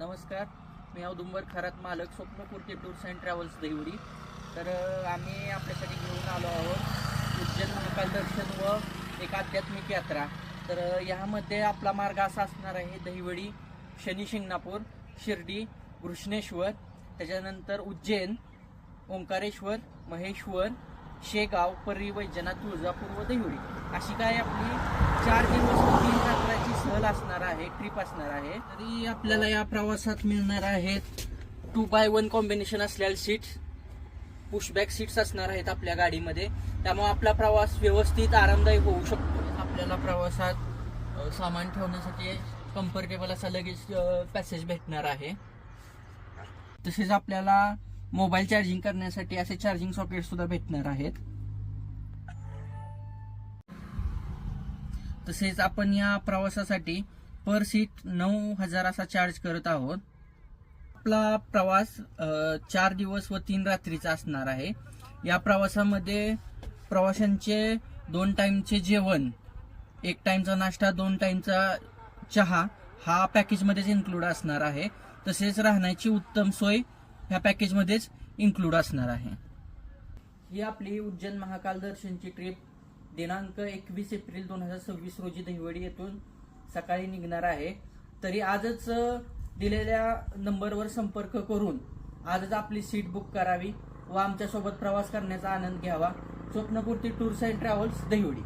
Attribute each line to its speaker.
Speaker 1: नमस्कार, मी औदुंबर खरात मालक स्वप्नपूर्ती tours and travels Dahiwadi. तर आम्ही आपल्यासाठी घेऊन आलो आहोत उज्जैन महाकाल दर्शन व एक आध्यात्मिक यात्रा. तर ह्यामध्ये आपला मार्ग असा असणार आहे: दहिवडी, शनी शिंगणापूर, शिर्डी, घृष्णेश्वर, त्याच्यानंतर उज्जैन, ओंकारेश्वर, महेश्वर, शेगाव, पर्री, वैजनाथ, तुळजापूर व दहिवडी. अशी काय आपली 4 दिवस व 3 रात्राची सहल असणार आहे, ट्रिप असणार आहे. तरी आपल्याला या प्रवासात मिळणार आहेत 2x1 कॉम्बिनेशन असलेल्या सीट्स, पुशबॅक सीट्स असणार आहेत आपल्या गाडीमध्ये. त्यामुळे आपला प्रवास व्यवस्थित आरामदायी होऊ शकतो. आपल्याला प्रवासात सामान ठेवण्यासाठी कम्फर्टेबल असा लगेच पॅसेज भेटणार आहे. तसेच आपल्याला मोबाईल चार्जिंग करण्यासाठी असे चार्जिंग सॉकेट सुद्धा भेटणार आहेत. तसेच आपण या प्रवासासाठी पर सीट 9,000 असा चार्ज करत आहोत. आपला प्रवास 4 दिवस व 3 रात्रीचा असणार आहे. या प्रवासामध्ये प्रवाशांचे 2 टाइमचे जेवण, 1 टाइमचा नाश्ता, 2 टाइमचा चहा हा पॅकेजमध्येच इन्क्लूड असणार आहे. तसेच राहण्याची उत्तम सोय ह्या पॅकेजमध्येच इन्क्लूड असणार आहे. ही आपली उज्जैन महाकाल दर्शनची ट्रिप दिनांक 21 एप्रिल 2026 रोजी दहिवडी येथून सकाळी निघणार आहे. तरी आजच दिलेल्या नंबरवर संपर्क करून आजच आपली सीट बुक करावी व आमच्यासोबत प्रवास करण्याचा आनंद घ्यावा. स्वप्नपूर्ती टूर्स अँड ट्रॅव्हल्स दहिवडी.